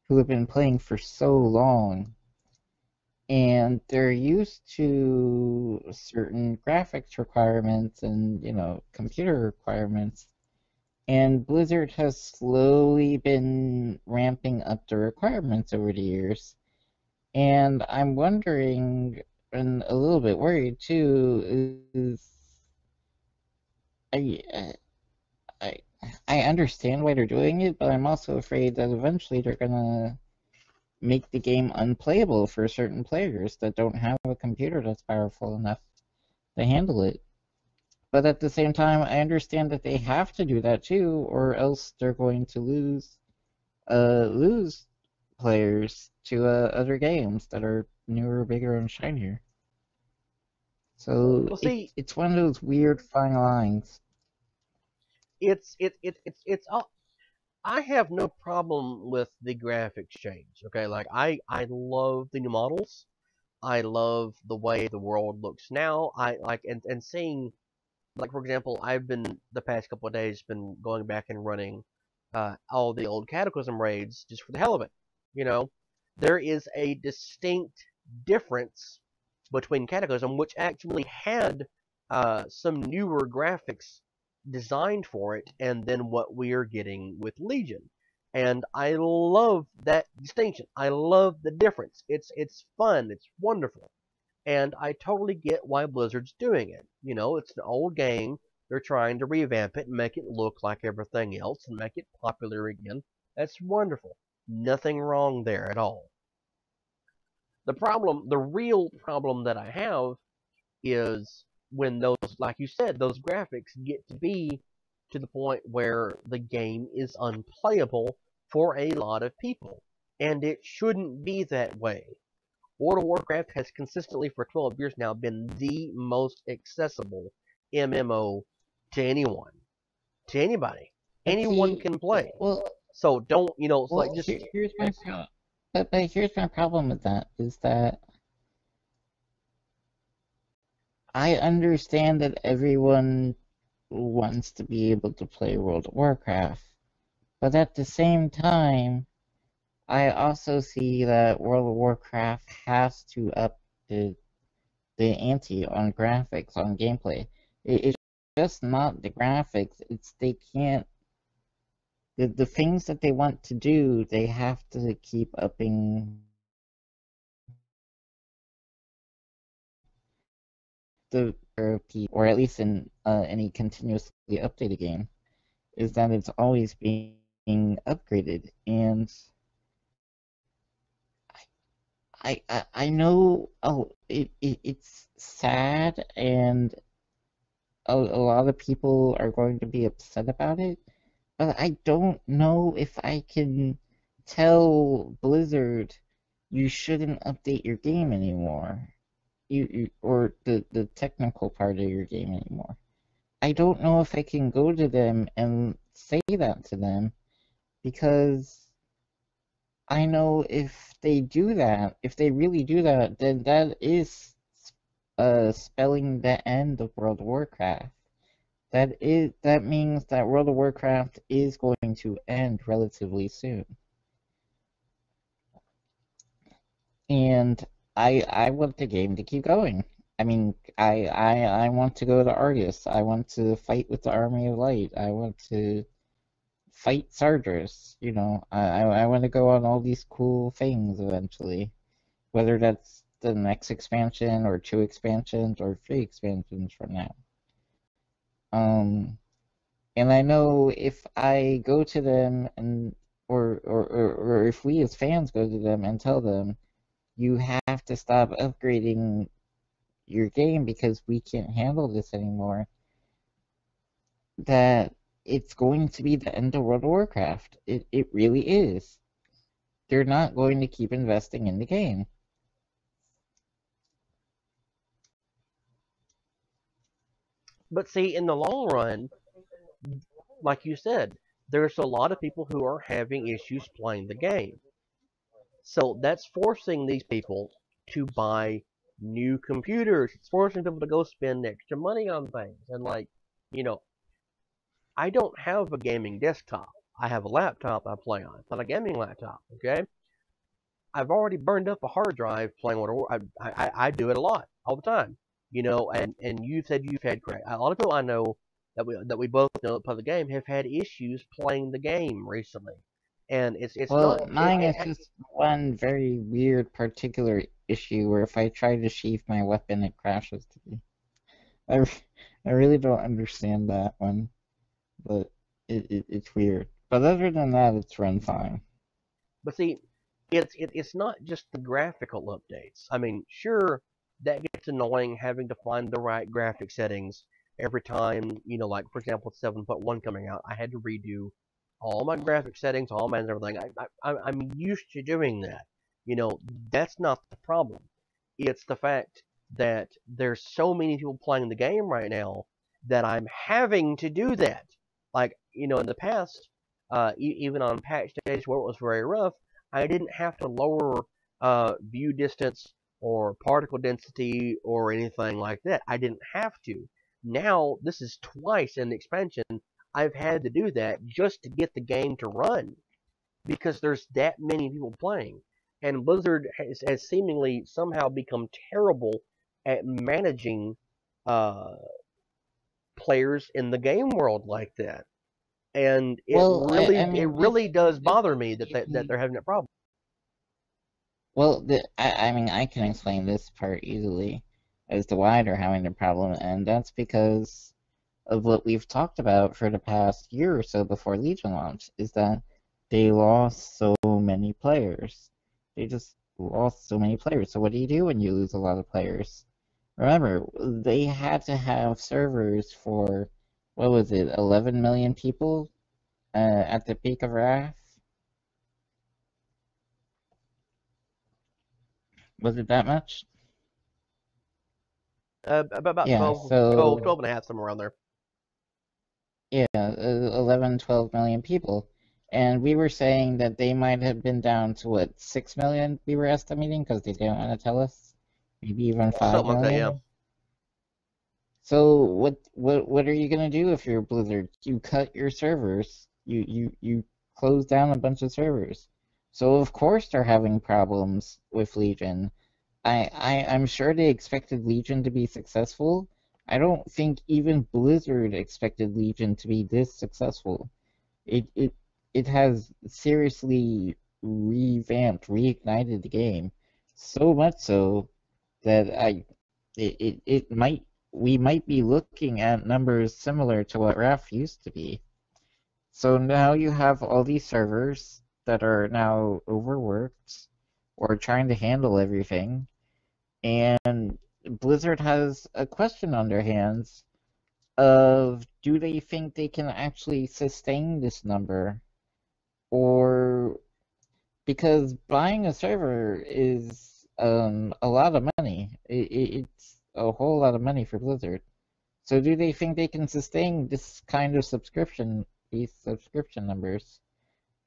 who have been playing for so long, and they're used to certain graphics requirements and, computer requirements. And Blizzard has slowly been ramping up the requirements over the years. And I'm wondering, and a little bit worried too, is I, I, I understand why they're doing it, but I'm also afraid that eventually they're gonna make the game unplayable for certain players that don't have a computer that's powerful enough to handle it. But at the same time, I understand that they have to do that too, or else they're going to lose players to other games that are newer, bigger, and shinier. So Well, see, it's one of those weird fine lines. it's all. I have no problem with the graphics change. Okay, like I love the new models. I love the way the world looks now. I like and seeing, like, for example, I've been the past couple of days been going back and running all the old Cataclysm raids just for the hell of it. You know, there is a distinct difference between Cataclysm, which actually had some newer graphics designed for it, and then what we are getting with Legion. And I love that distinction. I love the difference. It's fun. It's wonderful. And I totally get why Blizzard's doing it. You know, it's an old game. They're trying to revamp it and make it look like everything else and make it popular again. That's wonderful. Nothing wrong there at all. The real problem that I have is when those, like you said, those graphics get to be to the point where the game is unplayable for a lot of people. And it shouldn't be that way. World of Warcraft has consistently for 12 years now been the most accessible MMO to anyone, to anybody. But Anyone see, can play. well, So don't, it's like well, just here's my problem. But here's my problem with that is that I understand that everyone wants to be able to play World of Warcraft, but at the same time, I also see that World of Warcraft has to up the ante on graphics, on gameplay. It's just not the graphics, it's they can't the things that they want to do, they have to keep upping the or at least in any continuously updated game, is that it's always being upgraded. And I know, it's sad, and a lot of people are going to be upset about it, but I don't know if I can tell Blizzard you shouldn't update your game anymore. Or the technical part of your game anymore. I don't know if I can go to them and say that to them, because I know if they do that, if they really do that, then that is spelling the end of World of Warcraft. That means that World of Warcraft is going to end relatively soon. And I want the game to keep going. I mean, I want to go to Argus. I want to fight with the Army of Light. I want to fight Sargeras. I want to go on all these cool things eventually. Whether that's the next expansion or 2 expansions or 3 expansions from now. Um, and I know if I go to them and or if we as fans go to them and tell them you have to stop upgrading your game because we can't handle this anymore, that it's going to be the end of World of Warcraft. It really is. They're not going to keep investing in the game. but see, in the long run, like you said, there's a lot of people who are having issues playing the game. So that's forcing these people to buy new computers. It's forcing people to go spend extra money on things. And like You know, I don't have a gaming desktop. I have a laptop I play on. It's not a gaming laptop, okay? I've already burned up a hard drive playing World I do it a lot, all the time. And you said you've had great. A lot of people I know that we both know that play the game have had issues playing the game recently, and it's not. Well, mine is just one very weird particular issue where if I try to sheath my weapon, it crashes to me. I, I really don't understand that one, but it's weird. But other than that, it's run fine. But see, it's not just the graphical updates. I mean, sure, that gets annoying having to find the right graphic settings every time. Like for example, 7.1 coming out, I had to redo all my graphic settings, all my everything. I'm used to doing that. That's not the problem. It's the fact that there's so many people playing the game right now that I'm having to do that. Like, in the past, even on patch days where it was very rough, I didn't have to lower view distance or particle density or anything like that. I didn't have to. Now, this is twice in the expansion I've had to do that just to get the game to run because there's that many people playing. And Blizzard has seemingly somehow become terrible at managing uh, players in the game world like that. And it Well, really I it mean, really does this bother me that maybe they're having that problem. well, I mean, I can explain this part easily as to why they're having the problem, and that's because of what we've talked about for the past year or so before Legion launched, is that they lost so many players. They just lost so many players. So what do you do when you lose a lot of players? Remember, they had to have servers for, what was it, 11 million people at the peak of Wrath? Was it that much? About Yeah, 12 and a half, somewhere around there. yeah, 11, 12 million people. And we were saying that they might have been down to what, 6 million we were estimating because they didn't want to tell us? Maybe even 5 Something like that, yeah. million? So what are you gonna do if you're Blizzard? You cut your servers. You close down a bunch of servers. So of course they're having problems with Legion. I'm sure they expected Legion to be successful. I don't think even Blizzard expected Legion to be this successful. It it it has seriously revamped, reignited the game, so much so that it might we might be looking at numbers similar to what RAF used to be. So now you have all these servers that are now overworked or trying to handle everything, and Blizzard has a question on their hands of do they think they can actually sustain this number? Or because buying a server is a lot of money. It's a whole lot of money for Blizzard. So do they think they can sustain this kind of these subscription numbers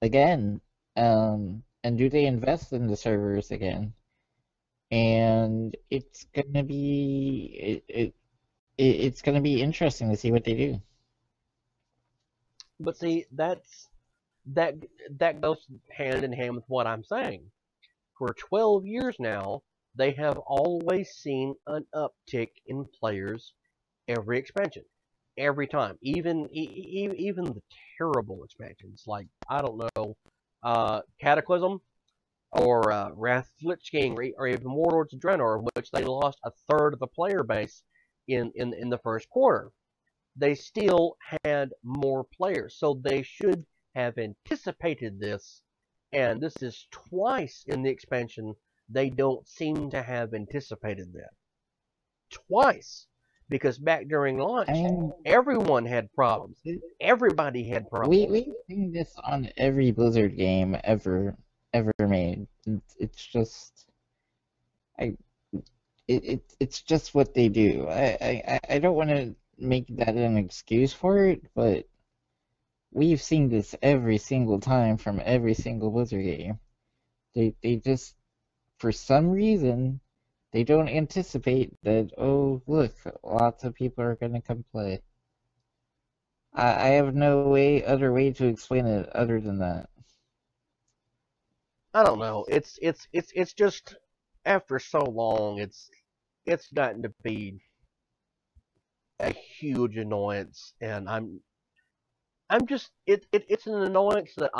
again? And do they invest in the servers again? And it's gonna be interesting to see what they do. But see, that that goes hand in hand with what I'm saying. For 12 years now, they have always seen an uptick in players every expansion, every time. Even the terrible expansions, like I don't know, Cataclysm or Wrath of Lich King, or even Warlords of Draenor, which they lost a third of the player base in the first quarter. They still had more players, so they should have anticipated this. And this is twice in the expansion they don't seem to have anticipated that. Twice. Because back during launch, I mean, everyone had problems. Everybody had problems. we've seen this on every Blizzard game ever made. It's just I it's just what they do. I don't want to make that an excuse for it, but we've seen this every single time from every single Blizzard game. They just for some reason they don't anticipate that, oh look, lots of people are gonna come play. I have no other way to explain it other than that. I don't know. It's just after so long, it's gotten to be a huge annoyance, and I'm just it's an annoyance that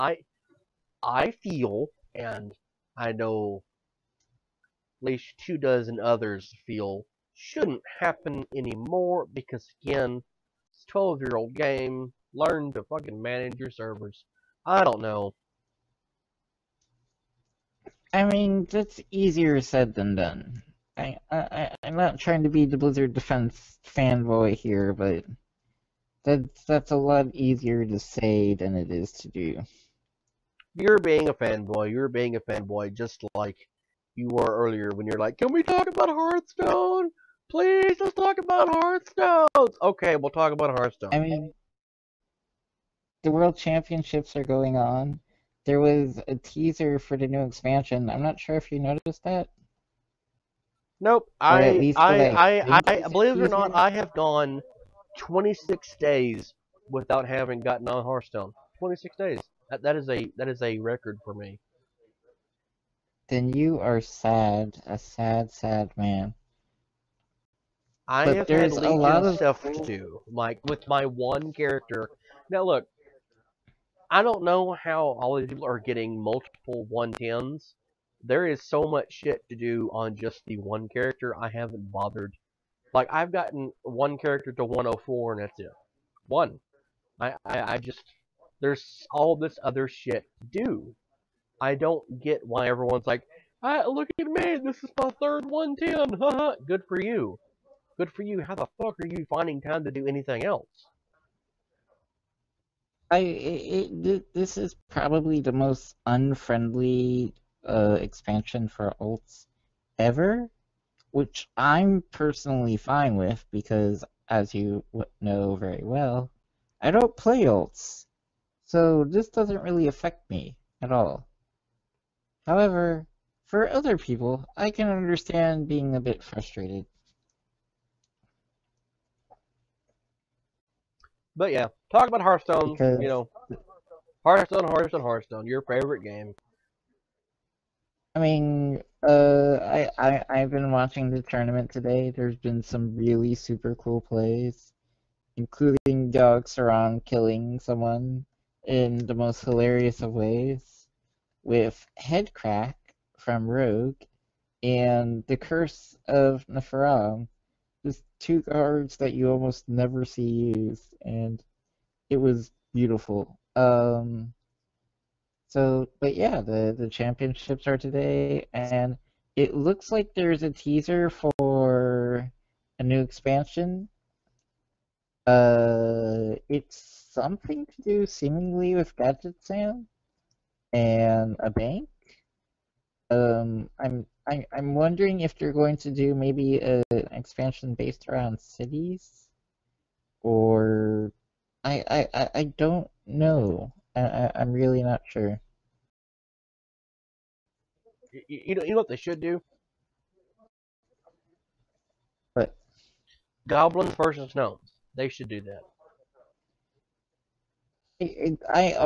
I feel, and I know at least 2 dozen others feel shouldn't happen anymore because again, it's a 12-year-old game. Learn to fucking manage your servers. I don't know. I mean, that's easier said than done. I'm not trying to be the Blizzard Defense fanboy here, but that's a lot easier to say than it is to do. You're being a fanboy. You're being a fanboy just like you were earlier when you're like, can we talk about Hearthstone? Please, let's talk about Hearthstone. Okay, we'll talk about Hearthstone. I mean, the World Championships are going on. There was a teaser for the new expansion. I'm not sure if you noticed that, Nope. or at least what I think I, is a believe it or not, teaser. I have gone 26 days without having gotten on Hearthstone. 26 days. That is a record for me. Then you are sad, a sad, sad man. I But have had there's a Legion lot of stuff to do, like with my one character. Now look, I don't know how all these people are getting multiple 110s. There is so much shit to do on just the one character. I haven't bothered. Like I've gotten one character to 104 and that's it. One. I just there's all this other shit to do. I don't get why everyone's like, look at me, this is my third 110. Haha. Good for you. Good for you. How the fuck are you finding time to do anything else? this is probably the most unfriendly expansion for ults ever, which I'm personally fine with because, as you know very well, I don't play ults, so this doesn't really affect me at all. However, for other people, I can understand being a bit frustrated. But yeah, talk about Hearthstone. You Because, know, Hearthstone, Hearthstone, Hearthstone. Your favorite game. I mean, I've been watching the tournament today. There's been some really super cool plays, including Dog Saran killing someone in the most hilarious of ways, with Headcrack from Rogue and the Curse of Neferam. Just two cards that you almost never see used, and it was beautiful. But yeah, the championships are today, and it looks like there's a teaser for a new expansion. It's something to do seemingly with Gadget Sam and a bank. I'm wondering if they're going to do maybe an expansion based around cities, or I don't know. I'm really not sure. You know what they should do? But Goblins versus gnomes. They should do that. it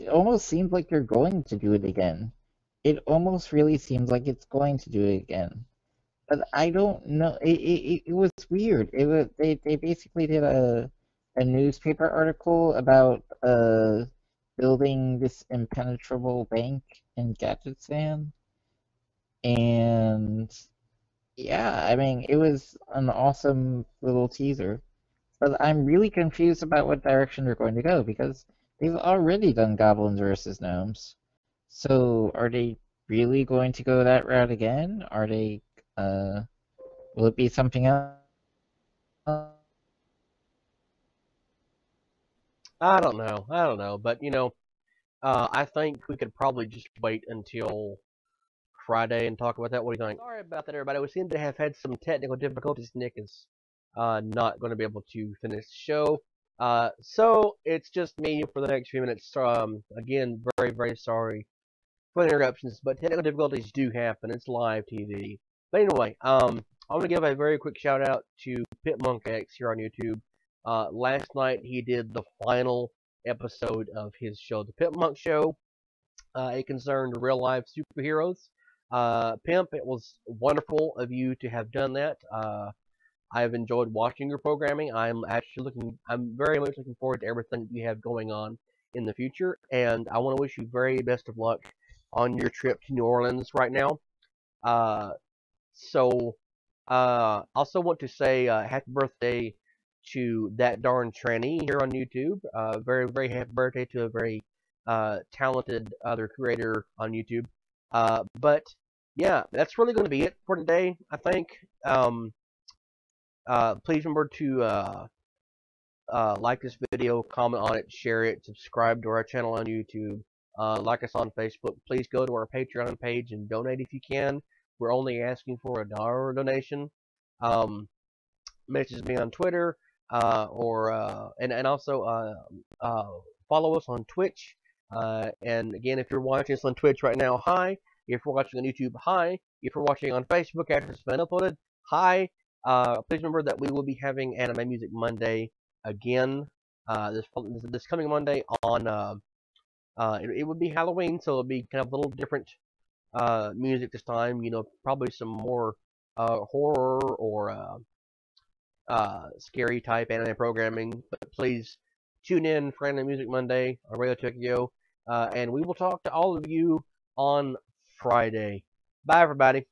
almost seems like they're going to do it again. It almost really seems like it's going to do it again. But I don't know. It was weird. They basically did a newspaper article about building this impenetrable bank in Gadgetstan, and yeah, I mean it was an awesome little teaser. But I'm really confused about what direction they're going to go because they've already done goblins versus gnomes. So are they really going to go that route again? Are they uh will it be something else? I don't know. I don't know. But I think we could probably just wait until Friday and talk about that. What do you think? Sorry about that, everybody. We seem to have had some technical difficulties. Nick is not going to be able to finish the show. So it's just me for the next few minutes. Again, very, very sorry for the interruptions, but technical difficulties do happen. It's live TV. But anyway, I'm going to give a very quick shout out to PitMonkX here on YouTube. Last night he did the final episode of his show, The Pimp Monk Show. It concerned real life superheroes. Pimp, it was wonderful of you to have done that. I've enjoyed watching your programming. I'm very much looking forward to everything that you have going on in the future, and I want to wish you very best of luck on your trip to New Orleans right now. Uh, also want to say happy birthday to That Darn Tranny here on YouTube. Very, very happy birthday to a very talented other creator on YouTube. But yeah, that's really going to be it for today, I think. Please remember to like this video, comment on it, share it, subscribe to our channel on YouTube, like us on Facebook. Please go to our Patreon page and donate if you can. We're only asking for $1 donation. Message me on Twitter, and also follow us on Twitch. And again, if you're watching us on Twitch right now, hi. If you're watching on YouTube, hi. If you're watching on Facebook after it's been uploaded, hi. Please remember that we will be having Anime Music Monday again this coming Monday on it would be Halloween, so it'll be kind of a little different music this time. You know, probably some more horror or scary type anime programming. But please tune in for Anime Music Monday on Radio Tokyo, and we will talk to all of you on Friday. Bye, everybody.